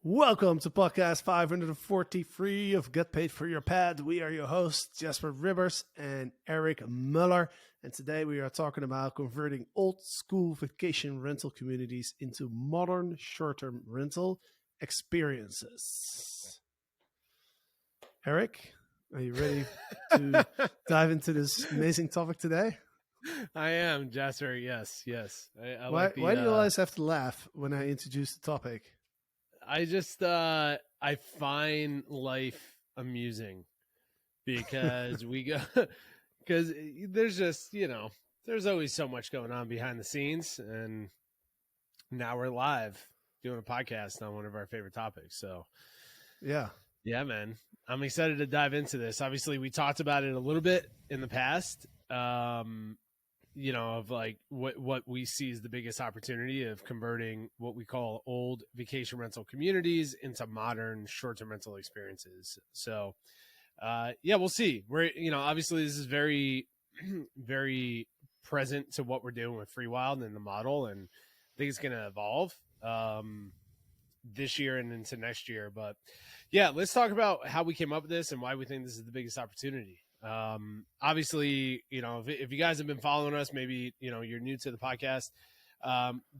Welcome to podcast 543 of Get Paid for Your Pad. We are your hosts, Jasper Rivers and Eric Muller. And today we are talking about converting old school vacation rental communities into modern short-term rental experiences. Eric, are you ready to dive into this amazing topic today? I am, Jasper. Yes. Why do you always have to laugh when I introduce the topic? I just I find life amusing because because there's just, there's always so much going on behind the scenes, and now we're live doing a podcast on one of our favorite topics. So yeah, man, I'm excited to dive into this. Obviously, we talked about it a little bit in the past. Of like what we see as the biggest opportunity of converting what we call old vacation rental communities into modern short-term rental experiences. So, we'll see. We're, obviously this is very, very present to what we're doing with Freewyld and the model, and I think it's going to evolve this year and into next year. But yeah, let's talk about how we came up with this and why we think this is the biggest opportunity. Obviously, if you guys have been following us, maybe, you're new to the podcast,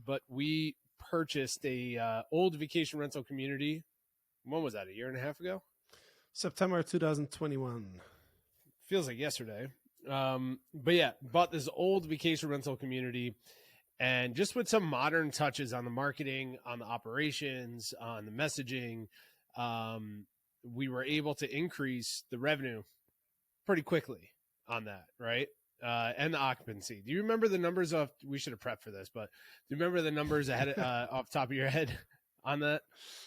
but we purchased a old vacation rental community. When was that? A year and a half ago? September 2021. Feels like yesterday. But yeah, bought this old vacation rental community, and just with some modern touches on the marketing, on the operations, on the messaging, we were able to increase the revenue pretty quickly on that, right? And the occupancy. Do you remember the numbers of? We should have prepped for this, but do you remember the numbers ahead off the top of your head on that?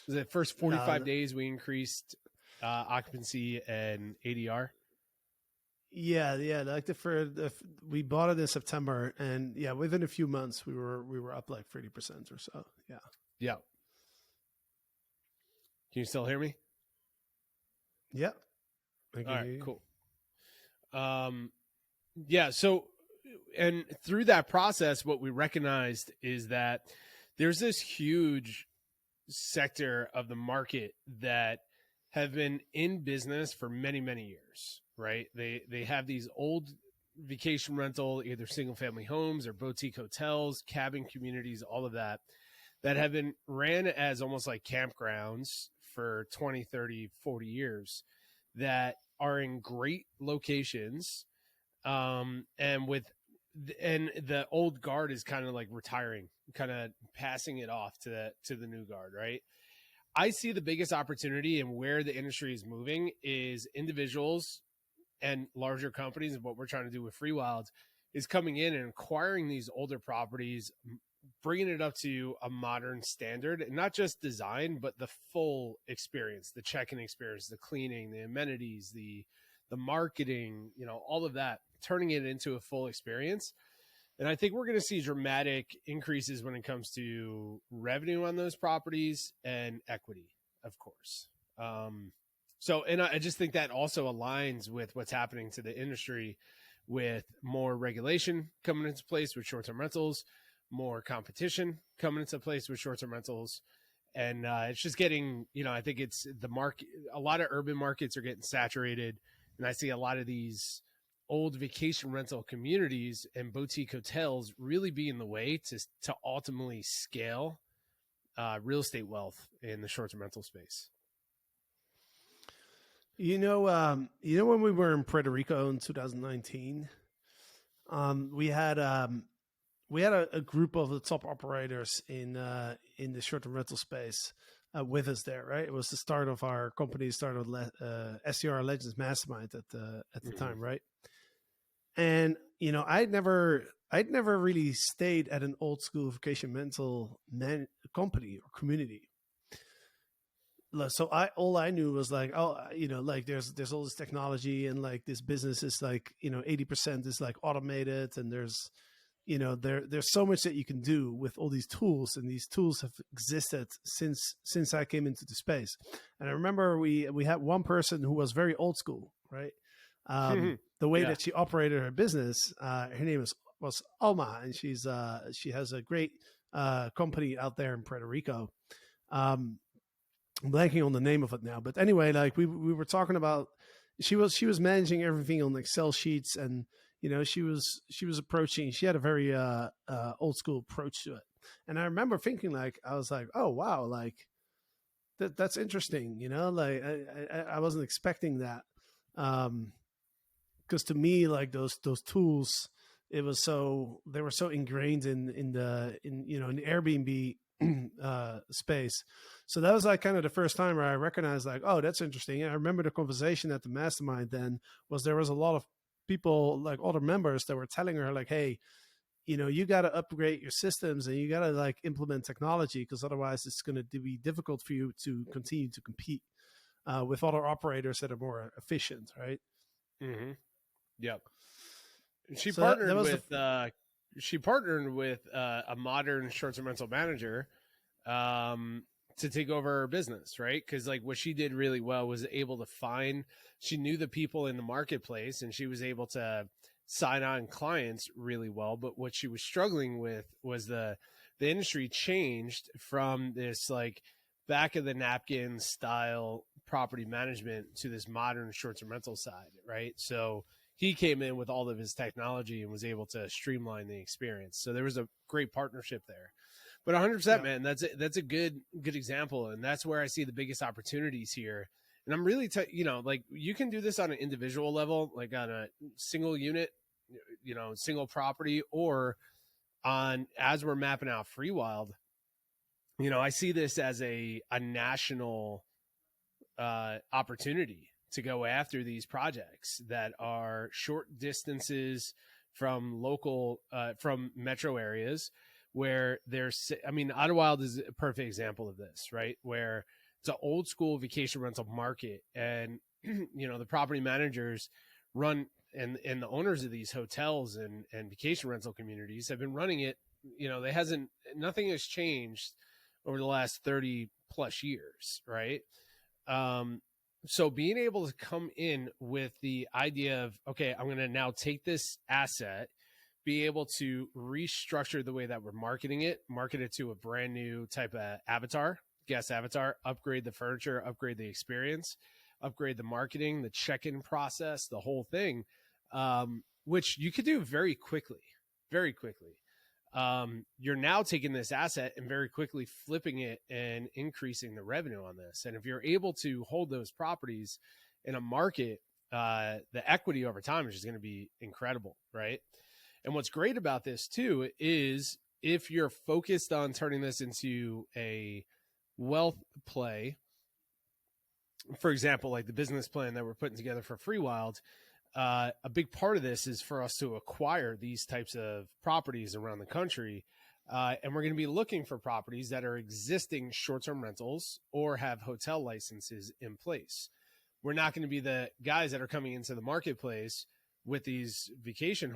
Was it first 45 days we increased occupancy and ADR? Yeah. Like we bought it in September, and yeah, within a few months we were up like 30% or so. Yeah. Can you still hear me? Yeah. All right, cool. So, and through that process, what we recognized is that there's this huge sector of the market that have been in business for many, many years, right? They have these old vacation rental, either single family homes or boutique hotels, cabin communities, all of that have been ran as almost like campgrounds for 20, 30, 40 years that are in great locations, and the old guard is kind of like retiring, kind of passing it off to the new guard, right? I see the biggest opportunity and where the industry is moving is individuals and larger companies, and what we're trying to do with Freewyld is coming in and acquiring these older properties, bringing it up to a modern standard, and not just design, but the full experience, the check-in experience, the cleaning, the amenities, the marketing, all of that, turning it into a full experience. And I think we're going to see dramatic increases when it comes to revenue on those properties and equity, of course. And I just think that also aligns with what's happening to the industry, with more regulation coming into place with short-term rentals, more competition coming into place with short-term rentals. And it's just getting, I think it's the market. A lot of urban markets are getting saturated. And I see a lot of these old vacation rental communities and boutique hotels really be in the way to ultimately scale real estate wealth in the short-term rental space. When we were in Puerto Rico in 2019, we had a group of the top operators in the short-term rental space with us there, right? It was the start of our company, started with SCR Legends Mastermind at the time, right? And I'd never really stayed at an old school vacation rental company or community. So all I knew was like, there's all this technology, and like this business is like 80% is like automated, and there's so much that you can do with all these tools, and these tools have existed since I came into the space. And I remember we had one person who was very old school, right? The way that she operated her business, her name was Alma, and she has a great company out there in Puerto Rico. I'm blanking on the name of it now, but anyway, like we were talking about, she was managing everything on Excel sheets, and she was approaching. She had a very old school approach to it, and I remember thinking, like, I was like, oh wow, like that's interesting, like I wasn't expecting that, because to me, like those tools, they were so ingrained in the Airbnb space. So that was like kind of the first time where I recognized, like, oh, that's interesting. And I remember the conversation at the mastermind then was there was a lot of people, like other members, that were telling her, like, hey, you got to upgrade your systems and you got to like implement technology, because otherwise it's going to be difficult for you to continue to compete with other operators that are more efficient, right? Mm-hmm. Yep. She So that partnered was with a modern short-term rental manager to take over her business, right? Because like what she did really well was able to she knew the people in the marketplace, and she was able to sign on clients really well. But what she was struggling with was the industry changed from this like back of the napkin style property management to this modern short-term rental side, right? So he came in with all of his technology and was able to streamline the experience. So there was a great partnership there. But 100%, Yeah. man, that's a good example, and that's where I see the biggest opportunities here. And I'm really, like you can do this on an individual level, like on a single unit, single property, or as we're mapping out Freewyld. I see this as a national opportunity to go after these projects that are short distances from from metro areas where Idyllwild is a perfect example of this, right? Where it's an old school vacation rental market, and the property managers run and the owners of these hotels and vacation rental communities have been running it. Nothing has changed over the last 30 plus years, right? So being able to come in with the idea of, okay, I'm going to now take this asset, be able to restructure the way that we're market it to a brand new type of guest avatar, upgrade the furniture, upgrade the experience, upgrade the marketing, the check-in process, the whole thing, which you could do very quickly, very quickly. You're now taking this asset and very quickly flipping it and increasing the revenue on this. And if you're able to hold those properties in a market, the equity over time is just going to be incredible, right? And what's great about this too is if you're focused on turning this into a wealth play, for example, like the business plan that we're putting together for Freewyld, a big part of this is for us to acquire these types of properties around the country. And we're going to be looking for properties that are existing short-term rentals or have hotel licenses in place. We're not going to be the guys that are coming into the marketplace with these vacation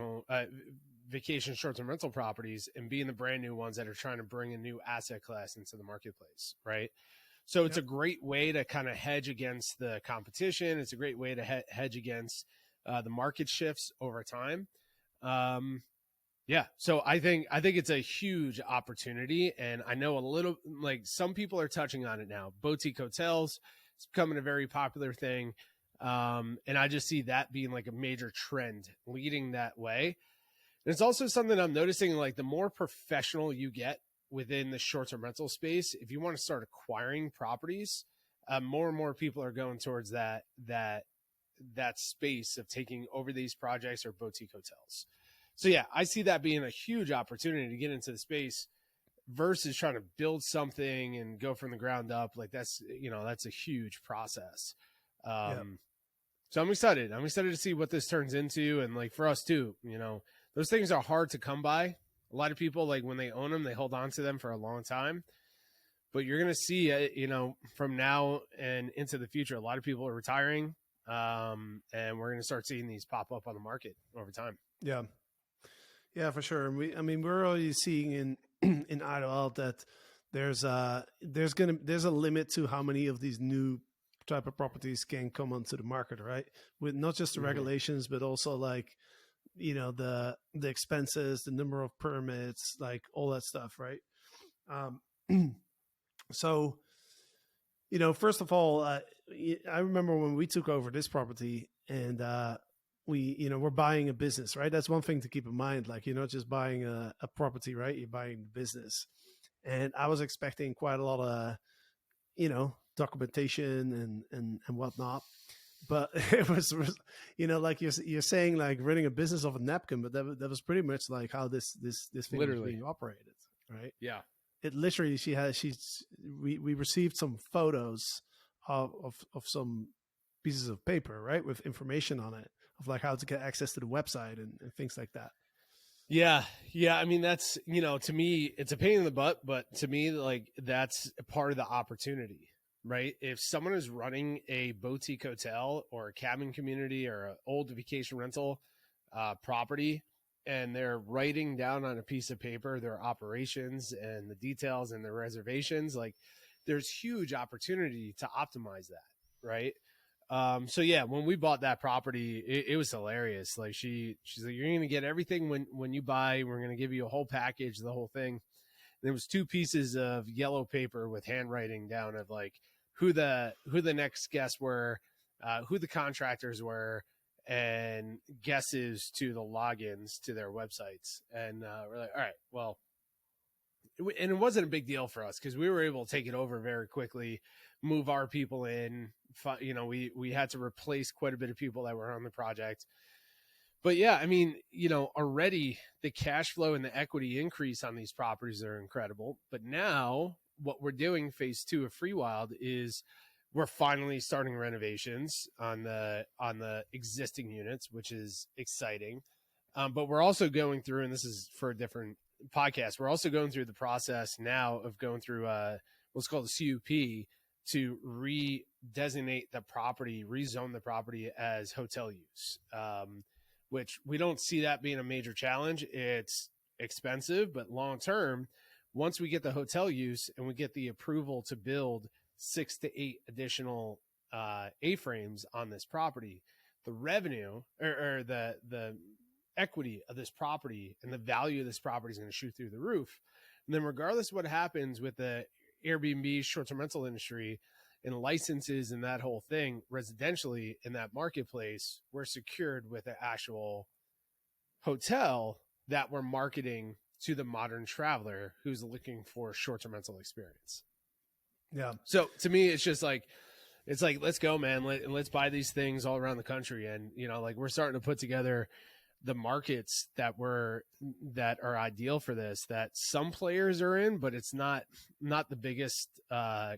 short-term rental properties and being the brand new ones that are trying to bring a new asset class into the marketplace, right? So it's a great way to kind of hedge against the competition. It's a great way to hedge against the market shifts over time. So I think it's a huge opportunity, and I know a little, like some people are touching on it now. Boutique hotels, it's becoming a very popular thing. And I just see that being like a major trend leading that way. And it's also something I'm noticing, like the more professional you get within the short-term rental space, if you want to start acquiring properties, more and more people are going towards that space of taking over these projects or boutique hotels. So yeah, I see that being a huge opportunity to get into the space versus trying to build something and go from the ground up. Like that's a huge process. So I'm excited. I'm excited to see what this turns into. And like for us too, those things are hard to come by. A lot of people, like when they own them, they hold on to them for a long time. But you're going to see, from now and into the future, a lot of people are retiring. And we're going to start seeing these pop up on the market over time. Yeah, for sure. And we're already seeing in Idyllwild that there's a limit to how many of these new type of properties can come onto the market, right? With not just the regulations, but also like, the expenses, the number of permits, like all that stuff, right? So first of all, I remember when we took over this property and we're buying a business, right? That's one thing to keep in mind. Like, you're not just buying a property, right? You're buying the business. And I was expecting quite a lot of, documentation and whatnot. But it was, like you're saying, like running a business off a napkin, but that was pretty much like how this thing was being operated, right? Yeah. It literally, we received some photos of some pieces of paper, right, with information on it of like how to get access to the website and things like that. Yeah. I mean, that's, to me, it's a pain in the butt, but to me, like, that's part of the opportunity, right? If someone is running a boutique hotel or a cabin community or an old vacation rental property, and they're writing down on a piece of paper their operations and the details and their reservations, like, there's huge opportunity to optimize that, right? So yeah, when we bought that property, it was hilarious. Like, she's like, you're going to get everything when you buy. We're going to give you a whole package, the whole thing. And there was 2 pieces of yellow paper with handwriting down of like who the next guests were, who the contractors were, and guesses to the logins to their websites. And we're like, all right, well, and it wasn't a big deal for us because we were able to take it over very quickly, move our people in. We had to replace quite a bit of people that were on the project. But yeah, I mean, already the cash flow and the equity increase on these properties are incredible. But now what we're doing, phase 2 of Freewyld, is we're finally starting renovations on the existing units, which is exciting. But we're also going through, and this is for a different podcast, we're also going through the process now of going through what's called a CUP to redesignate the property, rezone the property as hotel use, which we don't see that being a major challenge. It's expensive, but long term, once we get the hotel use and we get the approval to build 6 to 8 additional A-frames on this property, the revenue or the equity of this property and the value of this property is going to shoot through the roof. And then regardless of what happens with the Airbnb short-term rental industry and licenses and that whole thing, residentially in that marketplace, we're secured with an actual hotel that we're marketing to the modern traveler who's looking for a short-term rental experience. Yeah. So to me, it's just like, let's go, man. Let's buy these things all around the country. And, like, we're starting to put together the markets that are ideal for this, that some players are in, but it's not the biggest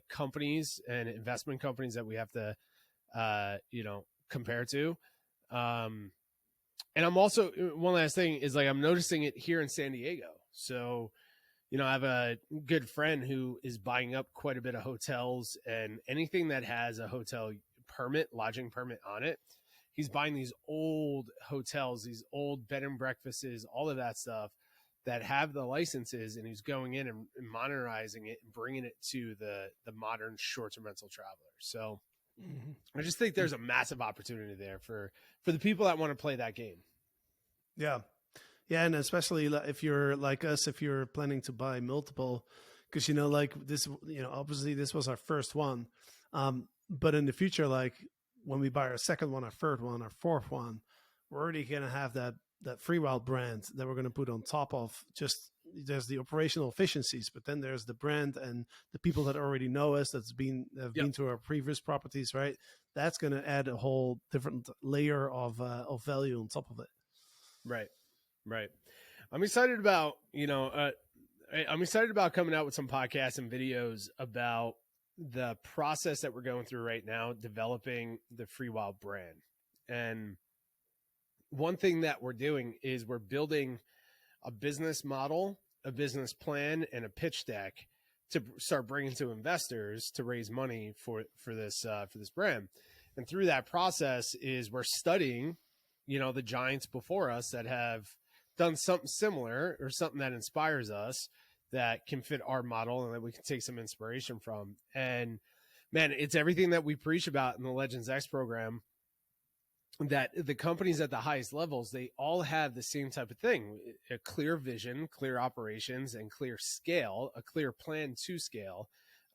companies and investment companies that we have to compare to. And I'm also, one last thing is, like, I'm noticing it here in San Diego. So, I have a good friend who is buying up quite a bit of hotels, and anything that has a hotel permit, lodging permit on it. He's buying these old hotels, these old bed and breakfasts, all of that stuff that have the licenses, and he's going in and modernizing it and bringing it to the modern short-term rental traveler. So I just think there's a massive opportunity there for the people that want to play that game. Yeah. Yeah. And especially if you're like us, if you're planning to buy multiple, because, like this, obviously this was our first one. But in the future, like, when we buy our second one, our third one, our fourth one, we're already going to have that Freewyld brand that we're going to put on top of. Just, there's the operational efficiencies, but then there's the brand and the people that already know us, have been to our previous properties, right? That's going to add a whole different layer of value on top of it. Right. I'm excited about, I'm excited about coming out with some podcasts and videos about the process that we're going through right now, developing the Freewyld brand. And one thing that we're doing is we're building a business model, a business plan, and a pitch deck to start bringing to investors to raise money for this brand. And through that process is we're studying, the giants before us that have done something similar or something that inspires us, that can fit our model and that we can take some inspiration from. And man, it's everything that we preach about in the Legends X program, that the companies at the highest levels, they all have the same type of thing: a clear vision, clear operations, and clear scale, a clear plan to scale.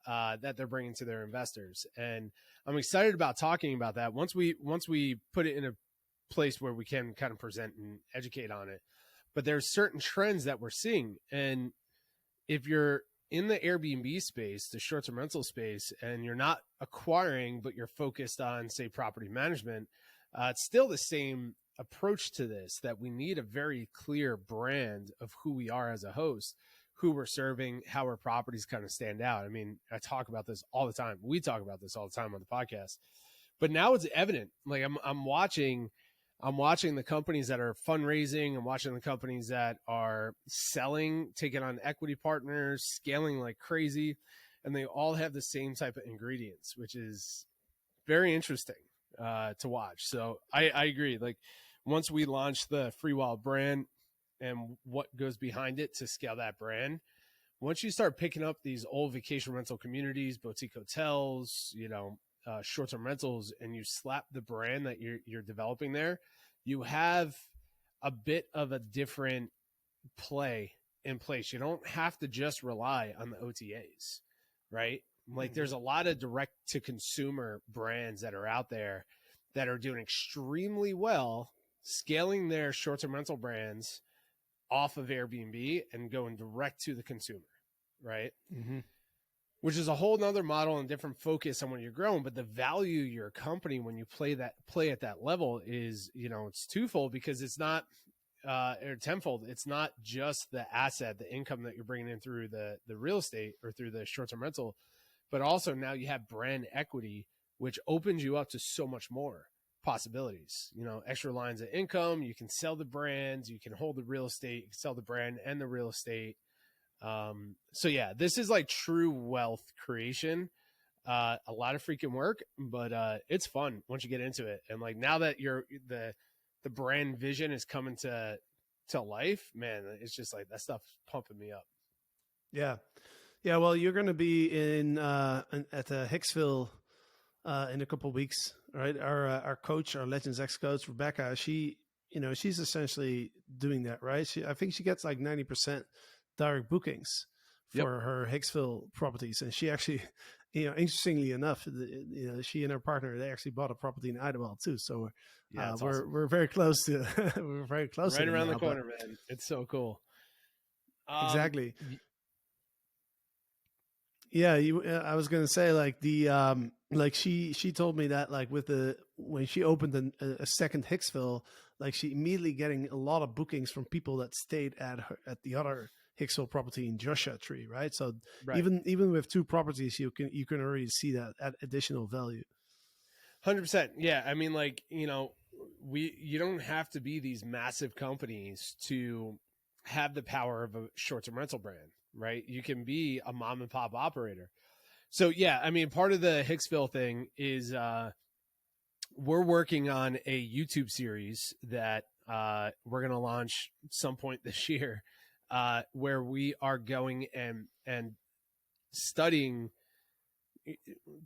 that they're bringing to their investors. And I'm excited about talking about that once we put it in a place where we can kind of present and educate on it. But there's certain trends that we're seeing. And if you're in the Airbnb space, the short-term rental space, and you're not acquiring, but you're focused on, say, property management, it's still the same approach to this, that we need a very clear brand of who we are as a host, who we're serving, how our properties kind of stand out. I mean, I talk about this all the time. We talk about this all the time on the podcast, but now it's evident. Like I'm watching the companies that are fundraising. I'm watching the companies that are selling, taking on equity partners, scaling like crazy. And they all have the same type of ingredients, which is very interesting to watch. So I agree. Like once we launch the Freewyld brand and what goes behind it to scale that brand, once you start picking up these old vacation rental communities, boutique hotels, short-term rentals, and you slap the brand that you're developing there, you have a bit of a different play in place. You don't have to just rely on the OTAs, right? Like there's a lot of direct to consumer brands that are out there that are doing extremely well, scaling their short-term rental brands off of Airbnb and going direct to the consumer, right? Mm-hmm. Which is a whole nother model and different focus on when you're growing. But the value of your company when you play at that level is, it's twofold, because it's not or tenfold. It's not just the asset, the income that you're bringing in through the real estate or through the short-term rental, but also now you have brand equity, which opens you up to so much more possibilities, extra lines of income. You can sell the brands, you can hold the real estate, you can sell the brand and the real estate. So yeah, this is like true wealth creation. A lot of freaking work, but it's fun once you get into it. And like now that the brand vision is coming to life, man, it's just like that stuff's pumping me up. Yeah. Yeah. Well, you're going to be at Hicksville in a couple of weeks, right? Our coach, our Legends X coach, Rebecca, she's essentially doing that, right? I think she gets like 90% direct bookings for her Hicksville properties. And she actually, interestingly enough, she and her partner, they actually bought a property in Idyllwild too. So awesome. We're very close to, we're very close right to around the corner, man. It's so cool. Exactly. Yeah, I was gonna say like she told me that like when she opened a second Hicksville, like she immediately getting a lot of bookings from people that stayed at the other Hicksville property in Joshua Tree, right? So even with two properties, you can already see that at additional value. 100%. Yeah, I mean, like you don't have to be these massive companies to have the power of a short-term rental brand, right? You can be a mom and pop operator. So yeah, I mean, part of the Hicksville thing is we're working on a YouTube series that we're going to launch some point this year, where we are going and studying.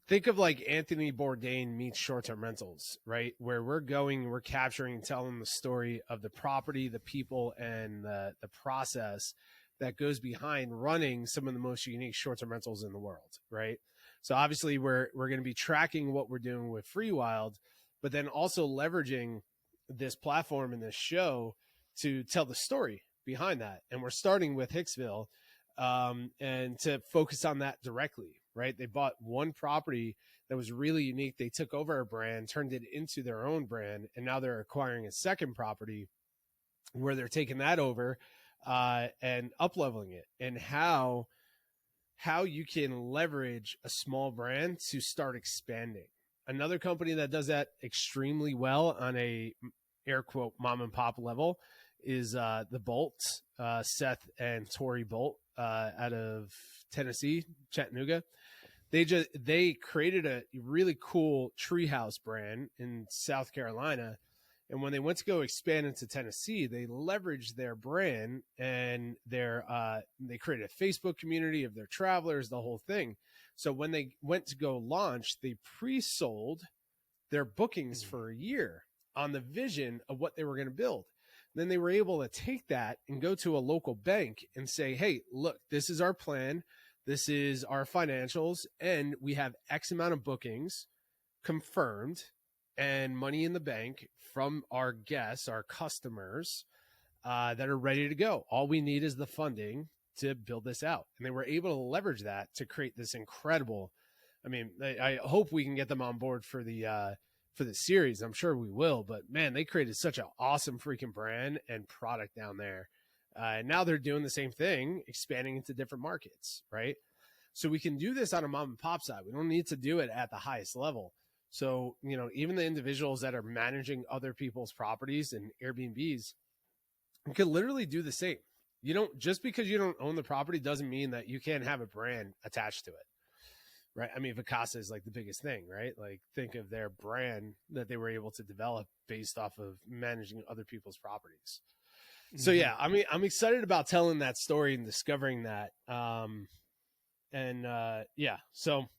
Think of like Anthony Bourdain meets short-term rentals, right? Where we're capturing and telling the story of the property, the people, and the process that goes behind running some of the most unique short-term rentals in the world, right? So obviously we're going to be tracking what we're doing with Freewyld, but then also leveraging this platform and this show to tell the story behind that. And we're starting with Hicksville and to focus on that directly, right? They bought one property that was really unique. They took over a brand, turned it into their own brand, and now they're acquiring a second property where they're taking that over and up-leveling it, and how you can leverage a small brand to start expanding. Another company that does that extremely well on a air quote mom and pop level is the Bolt, Seth and Tori Bolt out of Tennessee, Chattanooga. They created a really cool treehouse brand in South Carolina. And when they went to go expand into Tennessee, they leveraged their brand and they created a Facebook community of their travelers, the whole thing. So when they went to go launch, they pre-sold their bookings for a year on the vision of what they were going to build. Then they were able to take that and go to a local bank and say, hey, look, this is our plan. This is our financials, and we have X amount of bookings confirmed and money in the bank from our guests, our customers, that are ready to go. All we need is the funding to build this out. And they were able to leverage that to create this incredible, I mean, I hope we can get them on board for the series. I'm sure we will, but man, they created such an awesome freaking brand and product down there. And now they're doing the same thing, expanding into different markets, right? So we can do this on a mom and pop side. We don't need to do it at the highest level. So, you know, even the individuals that are managing other people's properties and Airbnbs can literally do the same. You don't, just because you don't own the property doesn't mean that you can't have a brand attached to it, right? I mean, Vacasa is like the biggest thing, right? Like, think of their brand that they were able to develop based off of managing other people's properties. So yeah, I mean, I'm excited about telling that story and discovering that. Yeah, so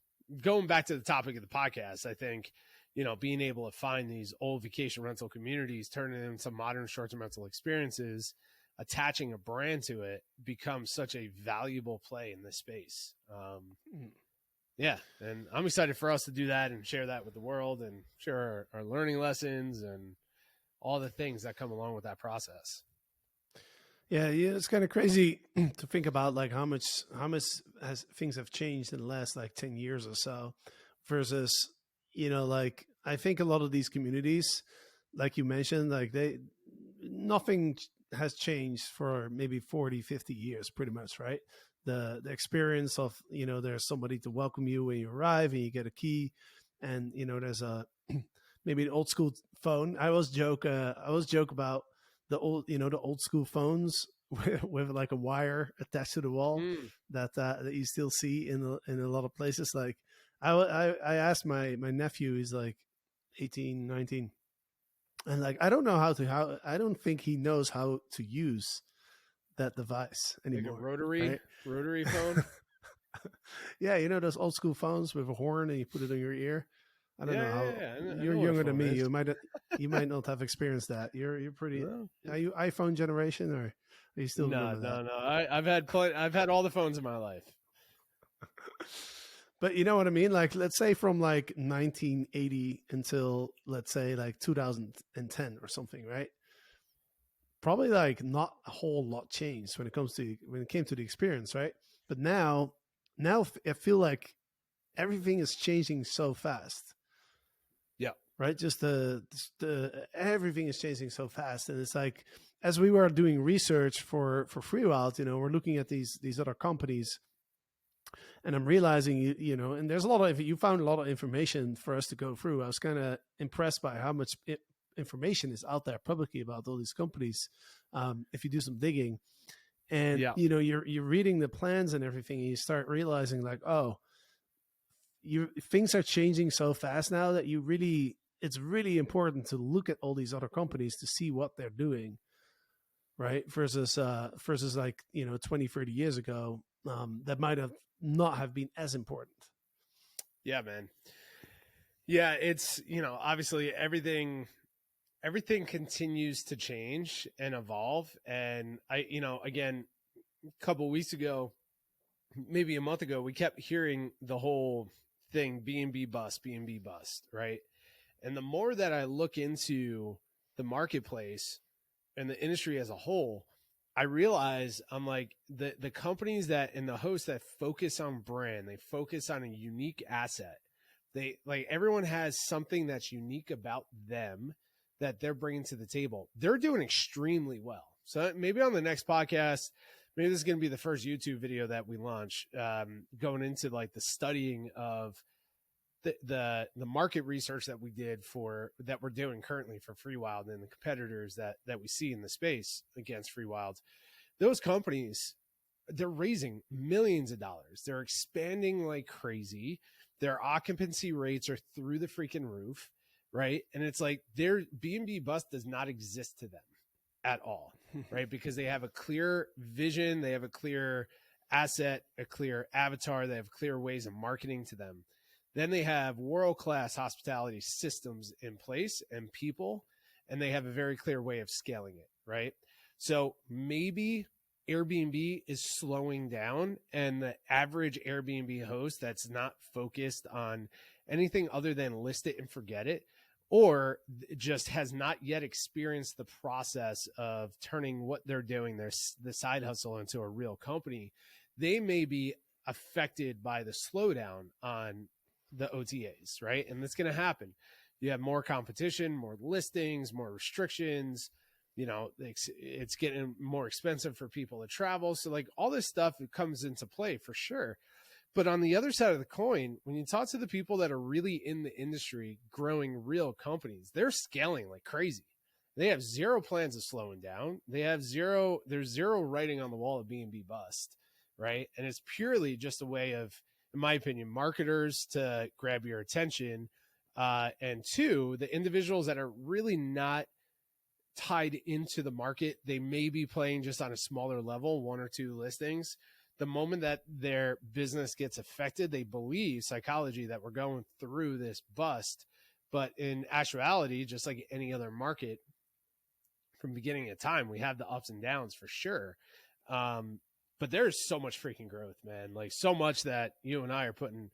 going back to the topic of the podcast, I think, you know, being able to find these old vacation rental communities, turning them into modern short-term rental experiences, attaching a brand to it becomes such a valuable play in this space. Yeah, and I'm excited for us to do that and share that with the world and share our learning lessons and all the things that come along with that process. Yeah, it's kind of crazy to think about like how much has things have changed in the last like 10 years or so versus, you know, like I think a lot of these communities, like you mentioned, like nothing has changed for maybe 40, 50 years pretty much, right? The experience of, you know, there's somebody to welcome you when you arrive and you get a key, and, you know, there's a maybe an old school phone. I always joke about the old school phones with like a wire attached to the wall that you still see in a lot of places. Like I asked my nephew, he's like 18, 19, and like I don't know I don't think he knows how to use that device anymore. Like a rotary phone. Yeah, you know those old school phones with a horn and you put it in your ear. I don't know how. Yeah. You're younger than me. You might not have experienced that. You're pretty. No. Are you iPhone generation, or are you still? No. I've had all the phones in my life. But you know what I mean? Like, let's say from like 1980 until let's say like 2010 or something, right? Probably like not a whole lot changed when it came to the experience, right? But now I feel like everything is changing so fast. Yeah. Right. Just the everything is changing so fast. And it's like, as we were doing research for Freewyld, you know, we're looking at these other companies, and I'm realizing, you know, and there's you found a lot of information for us to go through. I was kind of impressed by how much information is out there publicly about all these companies. If you do some digging, and, you know, you're reading the plans and everything, and you start realizing like, oh, things are changing so fast now that it's really important to look at all these other companies to see what they're doing, right? Versus like, you know, 20, 30 years ago, that might have not have been as important. Yeah, man. Yeah, it's, you know, obviously everything continues to change and evolve. And you know, again, a couple of weeks ago, maybe a month ago, we kept hearing the whole thing, B&B bust, right? And the more that I look into the marketplace and the industry as a whole, I realize I'm like the companies that and the hosts that focus on brand, they focus on a unique asset. They like everyone has something that's unique about them that they're bringing to the table. They're doing extremely well. So maybe on the next podcast, maybe this is going to be the first YouTube video that we launch, going into like the studying of the market research that we did that we're doing currently for Freewyld and the competitors that we see in the space against Freewyld. Those companies, they're raising millions of dollars. They're expanding like crazy. Their occupancy rates are through the freaking roof, right? And it's like their B&B bust does not exist to them at all, right? Because they have a clear vision, they have a clear asset, a clear avatar, they have clear ways of marketing to them. Then they have world-class hospitality systems in place and people, and they have a very clear way of scaling it, right? So maybe Airbnb is slowing down, and the average Airbnb host that's not focused on anything other than list it and forget it, or just has not yet experienced the process of turning what they're doing, the side hustle, into a real company, they may be affected by the slowdown on the OTAs, right? And that's going to happen. You have more competition, more listings, more restrictions. It's getting more expensive for people to travel. So like all this stuff, it comes into play for sure. But on the other side of the coin, when you talk to the people that are really in the industry, growing real companies, they're scaling like crazy. They have zero plans of slowing down. There's zero writing on the wall of B&B bust, right? And it's purely just a way of, in my opinion, marketers to grab your attention. And two, the individuals that are really not tied into the market, they may be playing just on a smaller level, 1 or 2 listings. The moment that their business gets affected, they believe psychology that we're going through this bust. But in actuality, just like any other market, from beginning of time, we have the ups and downs for sure. But there's so much freaking growth, man. Like so much that you and I are putting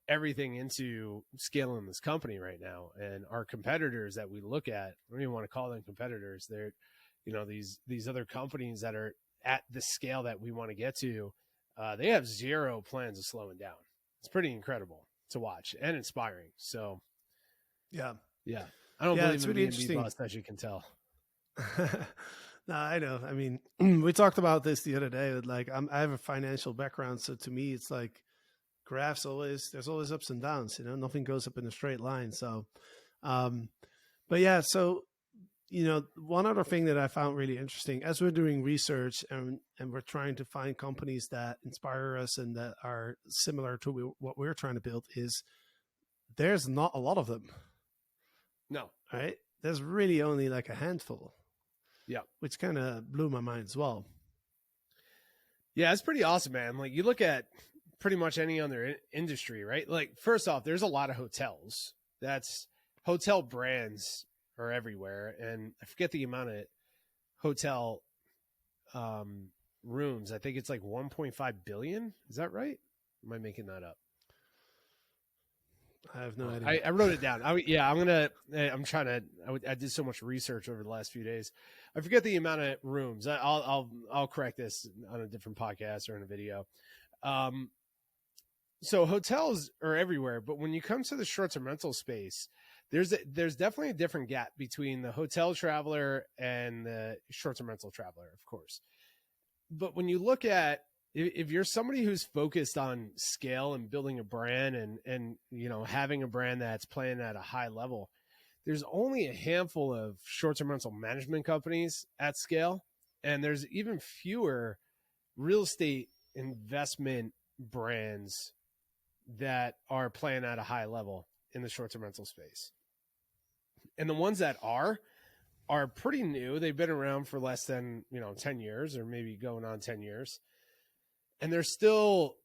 everything into scaling this company right now. And our competitors that we look at, I don't even want to call them competitors. They're, these other companies that are at the scale that we want to get to, they have zero plans of slowing down. It's pretty incredible to watch and inspiring. So yeah. I don't believe it's in really B&B interesting. bust, as you can tell. No, I know. I mean, we talked about this the other day. Like, I have a financial background, so to me, it's like graphs there's always ups and downs. Nothing goes up in a straight line. So, but yeah. So, one other thing that I found really interesting as we're doing research and we're trying to find companies that inspire us and that are similar to what we're trying to build is there's not a lot of them. No. Right? There's really only like a handful. Yeah. Which kind of blew my mind as well. Yeah, it's pretty awesome, man. Like you look at pretty much any other industry, right? Like first off, there's a lot of hotels. That's hotel brands are everywhere. And I forget the amount of hotel rooms. I think it's like 1.5 billion. Is that right? Am I making that up? I have no idea. I wrote it down. I did so much research over the last few days. I forget the amount of rooms. I'll correct this on a different podcast or in a video. So hotels are everywhere, but when you come to the short-term rental space, there's definitely a different gap between the hotel traveler and the short-term rental traveler, of course. But when you look at, if you're somebody who's focused on scale and building a brand and having a brand that's playing at a high level, there's only a handful of short-term rental management companies at scale, and there's even fewer real estate investment brands that are playing at a high level in the short-term rental space. And the ones that are pretty new. They've been around for less than 10 years or maybe going on 10 years. And they're still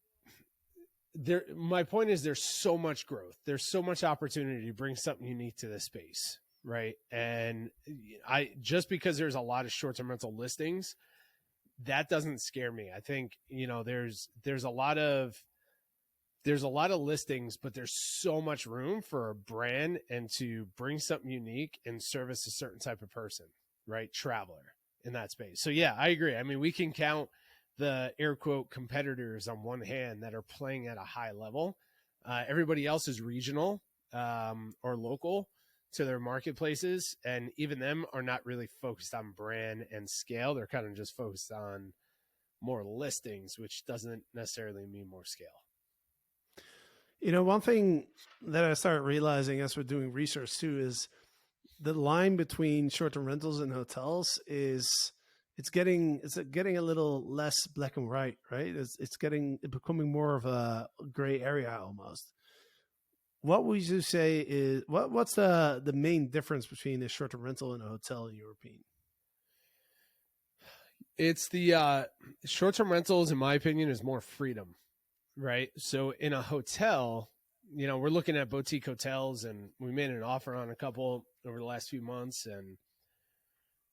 there. My point is there's so much growth. There's so much opportunity to bring something unique to this space. Right. And just because there's a lot of short-term rental listings, that doesn't scare me. I think, there's a lot of listings, but there's so much room for a brand and to bring something unique and service a certain type of person, right? Traveler in that space. So yeah, I agree. I mean, we can count the air quote competitors on one hand that are playing at a high level. Everybody else is regional or local to their marketplaces. And even them are not really focused on brand and scale. They're kind of just focused on more listings, which doesn't necessarily mean more scale. One thing that I started realizing as we're doing research too is the line between short-term rentals and hotels is it's getting a little less black and white, right? It's becoming more of a gray area almost. What would you say is what's the main difference between a short-term rental and a hotel in your opinion? It's the short-term rentals, in my opinion, is more freedom. Right. So in a hotel, we're looking at boutique hotels and we made an offer on a couple over the last few months. And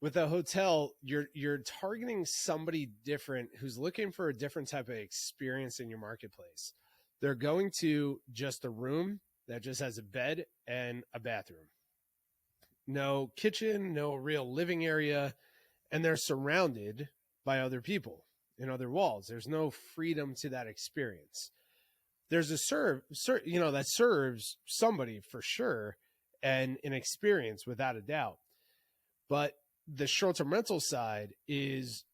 With a hotel, you're targeting somebody different who's looking for a different type of experience in your marketplace. They're going to just a room that just has a bed and a bathroom. No kitchen, no real living area, and they're surrounded by other people in other walls. There's no freedom to that experience. There's a that serves somebody for sure, and an experience without a doubt. But the short-term rental side is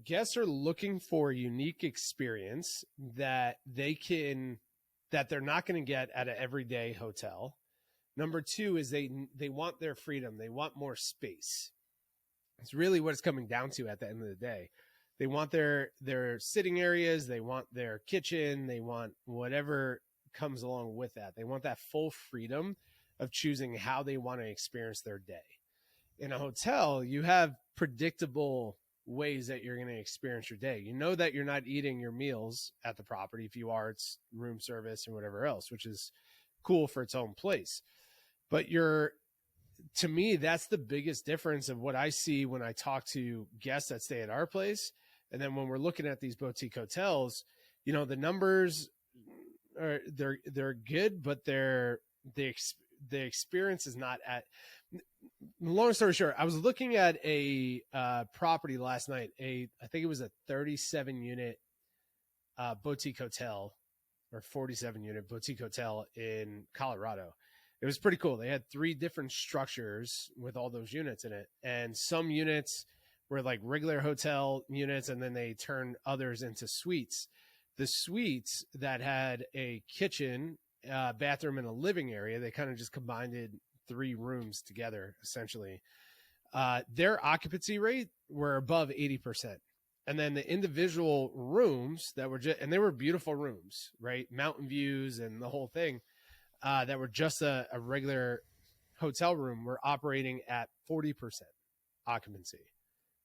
guests are looking for a unique experience that they're not going to get at an everyday hotel. Number two is they want their freedom. They want more space. It's really what it's coming down to at the end of the day. They want their sitting areas. They want their kitchen. They want whatever comes along with that. They want that full freedom of choosing how they want to experience their day. In a hotel, you have predictable ways that you're going to experience your day. You know that you're not eating your meals at the property. If you are, it's room service and whatever else, which is cool for its own place. But to me, that's the biggest difference of what I see when I talk to guests that stay at our place. And then when we're looking at these boutique hotels, the numbers are, they're good, but the experience is not at. Long story short, I was looking at a property last night. I think it was a 37 unit boutique hotel, or 47 unit boutique hotel in Colorado. It was pretty cool. They had 3 different structures with all those units in it, and some units were like regular hotel units, and then they turned others into suites. The suites that had a kitchen, bathroom, and a living area, they kind of just combined 3 rooms together, essentially. Their occupancy rate were above 80%. And then the individual rooms that were and they were beautiful rooms, right? Mountain views and the whole thing, that were just a regular hotel room, were operating at 40% occupancy,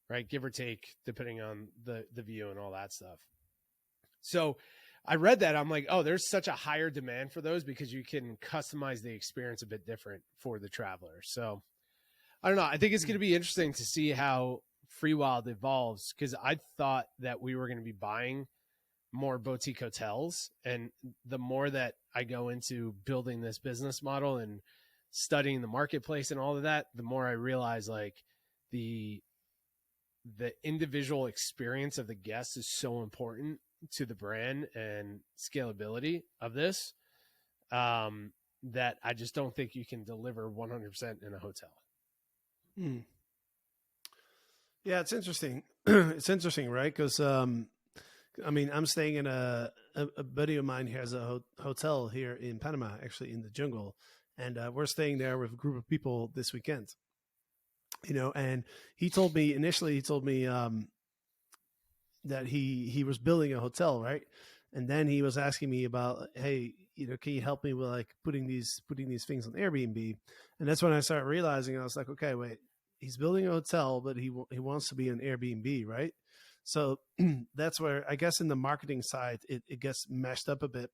right? Give or take, depending on the view and all that stuff. So I read that. I'm like, oh, there's such a higher demand for those because you can customize the experience a bit different for the traveler. So I don't know. I think it's going to be interesting to see how Freewyld evolves, because I thought that we were going to be buying more boutique hotels. And the more that I go into building this business model and studying the marketplace and all of that, the more I realize like the individual experience of the guest is so important to the brand and scalability of this, that I just don't think you can deliver 100% in a hotel. Yeah, it's interesting. It's interesting, right? Because I'm staying in a buddy of mine here has a hotel here in Panama, actually in the jungle, and we're staying there with a group of people this weekend. And he told me initially, that he was building a hotel, right? And then he was asking me about, hey, can you help me with like putting these things on Airbnb? And that's when I started realizing, I was like, okay, wait, he's building a hotel, but he wants to be on Airbnb, right? So that's where I guess in the marketing side, it gets mashed up a bit.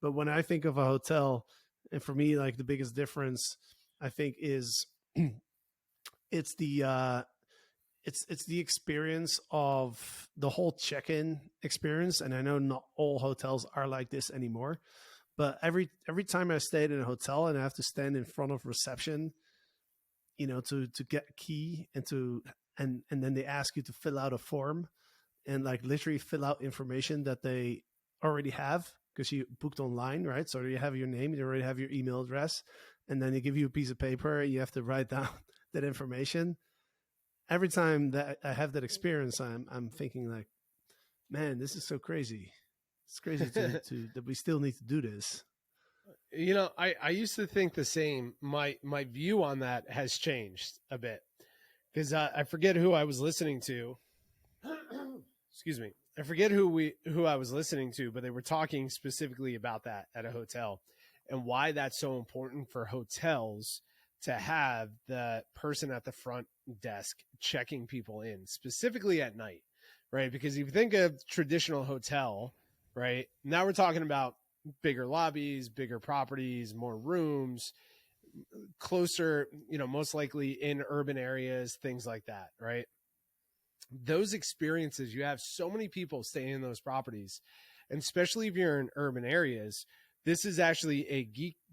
But when I think of a hotel, and for me, like the biggest difference, I think is it's the experience of the whole check-in experience. And I know not all hotels are like this anymore, but every time I stayed in a hotel and I have to stand in front of reception, to get a key and then they ask you to fill out a form and like literally fill out information that they already have because you booked online, right? So you have your name, you already have your email address, and then they give you a piece of paper and you have to write down that information. Every time that I have that experience, I'm thinking like, man, this is so crazy. It's crazy that we still need to do this. I used to think the same. My view on that has changed a bit because I forget who I was listening to. Excuse me. I forget who I was listening to, but they were talking specifically about that at a hotel and why that's so important for hotels to have the person at the front desk checking people in, specifically at night, right? Because if you think of traditional hotel, right, now we're talking about bigger lobbies, bigger properties, more rooms. closer, most likely in urban areas, things like that, right? Those experiences, you have so many people staying in those properties, and especially if you're in urban areas, this is actually a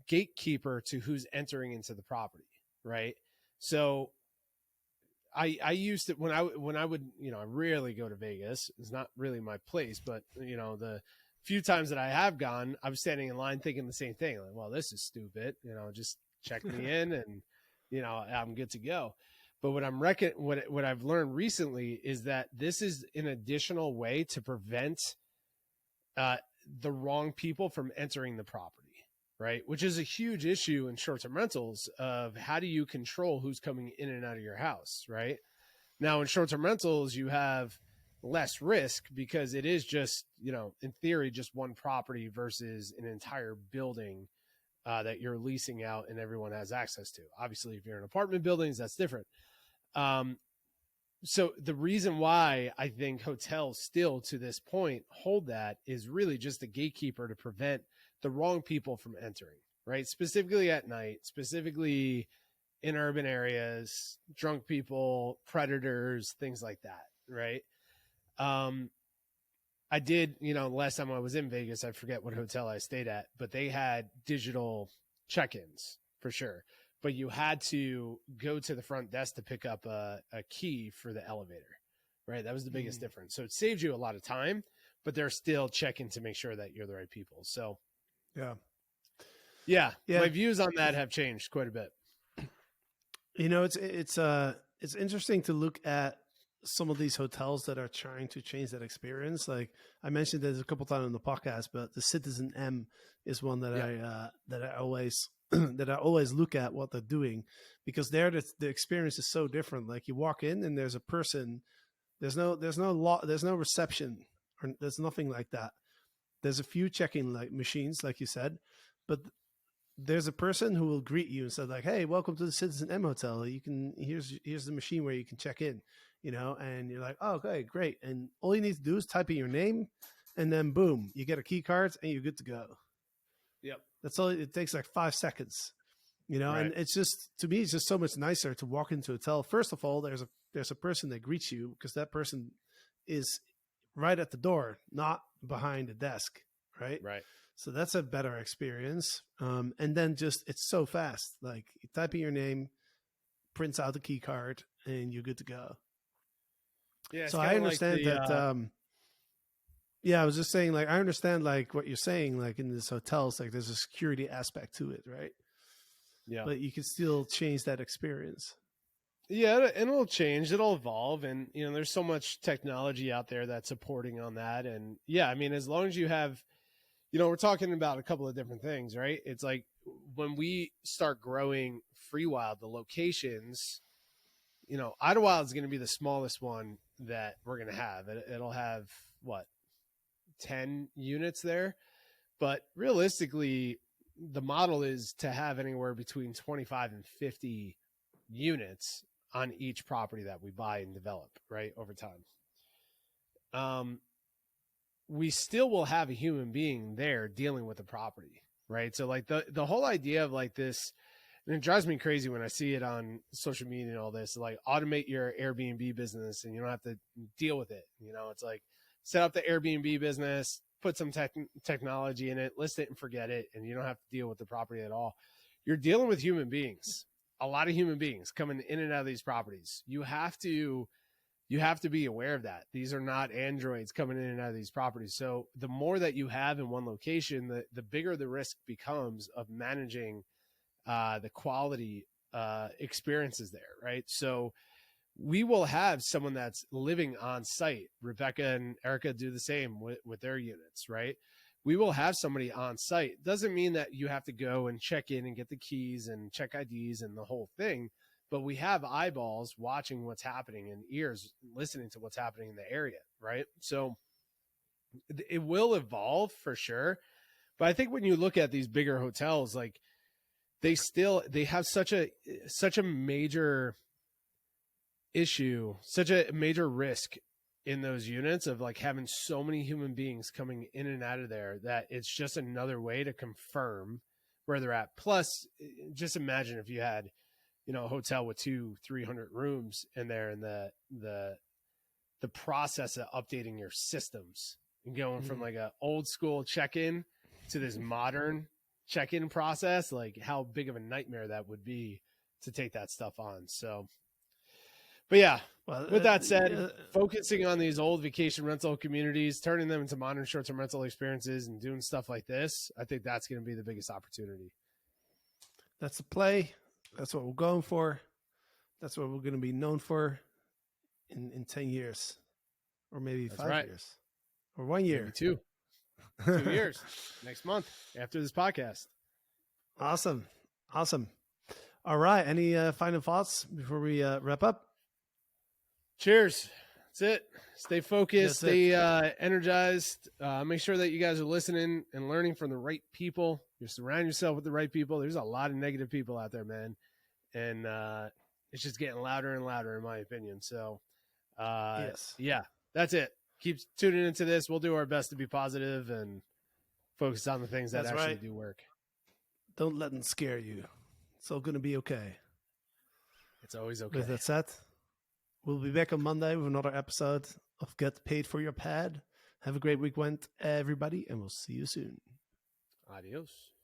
gatekeeper to who's entering into the property, right? So I used it when I would, I rarely go to Vegas. It's not really my place, but the few times that I have gone, I'm standing in line thinking the same thing. Like, well, this is stupid. Just check me in and, I'm good to go. But what I've learned recently is that this is an additional way to prevent the wrong people from entering the property, right? Which is a huge issue in short-term rentals of how do you control who's coming in and out of your house, right? Now, in short-term rentals, you have less risk because it is just, in theory, just one property versus an entire building that you're leasing out and everyone has access to. Obviously, if you're in apartment buildings, that's different. So the reason why I think hotels still to this point hold that is really just a gatekeeper to prevent the wrong people from entering, right? Specifically at night, specifically in urban areas, drunk people, predators, things like that, right? I did, last time I was in Vegas, I forget what hotel I stayed at, but they had digital check-ins for sure. But you had to go to the front desk to pick up a key for the elevator, right? That was the biggest difference. So it saved you a lot of time, but they're still checking to make sure that you're the right people. So yeah, my views on that have changed quite a bit. It's interesting to look at some of these hotels that are trying to change that experience. Like I mentioned this a couple times on the podcast, but the Citizen M is one that I always that I always look at what they're doing, because there the experience is so different. Like you walk in and there's a person, there's no reception, or there's nothing like that. There's a few check-in like machines, like you said, but there's a person who will greet you and say like, "Hey, welcome to the Citizen M Hotel. Here's the machine where you can check in," and you're like, "Oh, okay, great." And all you need to do is type in your name, and then boom, you get a key card and you're good to go. Yep. That's all. It takes like 5 seconds, Right. and it's just, to me, it's just so much nicer to walk into a hotel. First of all, there's a person that greets you because that person is right at the door, not behind the desk. Right. Right. So that's a better experience. And then just, it's so fast. Like you type in your name, prints out the key card, and you're good to go. Yeah. So I understand that. I was just saying, like, I understand like what you're saying, like in this hotels, like there's a security aspect to it, right? Yeah. But you can still change that experience. Yeah, and it'll change, it'll evolve, and there's so much technology out there that's supporting on that. And yeah, I mean, as long as you have, we're talking about a couple of different things, right? It's like when we start growing Freewyld, the locations, Idyllwild is going to be the smallest one that we're going to have. It'll have what, 10 units there, but realistically the model is to have anywhere between 25 and 50 units on each property that we buy and develop, right, over time. We still will have a human being there dealing with the property, right? So like the whole idea of like this, and it drives me crazy when I see it on social media and all this, like automate your Airbnb business and you don't have to deal with it. It's like set up the Airbnb business, put some technology in it, list it and forget it. And you don't have to deal with the property at all. You're dealing with human beings, a lot of human beings coming in and out of these properties. You have to be aware of that. These are not androids coming in and out of these properties. So the more that you have in one location, the bigger the risk becomes of managing the quality experiences there, right? So we will have someone that's living on site. Rebecca and Erica do the same with their units, right? We will have somebody on site. Doesn't mean that you have to go and check in and get the keys and check IDs and the whole thing, but we have eyeballs watching what's happening and ears listening to what's happening in the area, right? So it will evolve for sure. But I think when you look at these bigger hotels, like they have such a major issue, such a major risk in those units of like having so many human beings coming in and out of there that it's just another way to confirm where they're at. Plus, just imagine if you had, a hotel with 200-300 rooms in there, and the process of updating your systems and going from like a old school check-in to this modern check-in process, like how big of a nightmare that would be to take that stuff on. So, but yeah, with that said, focusing on these old vacation rental communities, turning them into modern short-term rental experiences and doing stuff like this, I think that's going to be the biggest opportunity. That's the play. That's what we're going for. That's what we're going to be known for in 10 years, or maybe That's 5 right. years, or 1 year. Maybe 2 years next month after this podcast. Awesome. All right. Any final thoughts before we wrap up? Cheers. That's it. Stay focused, stay energized. Make sure that you guys are listening and learning from the right people. You surround yourself with the right people. There's a lot of negative people out there, man. And it's just getting louder and louder, in my opinion. So, yeah, that's it. Keep tuning into this. We'll do our best to be positive and focus on the things that do work. Don't let them scare you. It's all going to be okay. It's always okay. With that said, we'll be back on Monday with another episode of Get Paid for Your Pad. Have a great weekend, everybody, and we'll see you soon. Adios.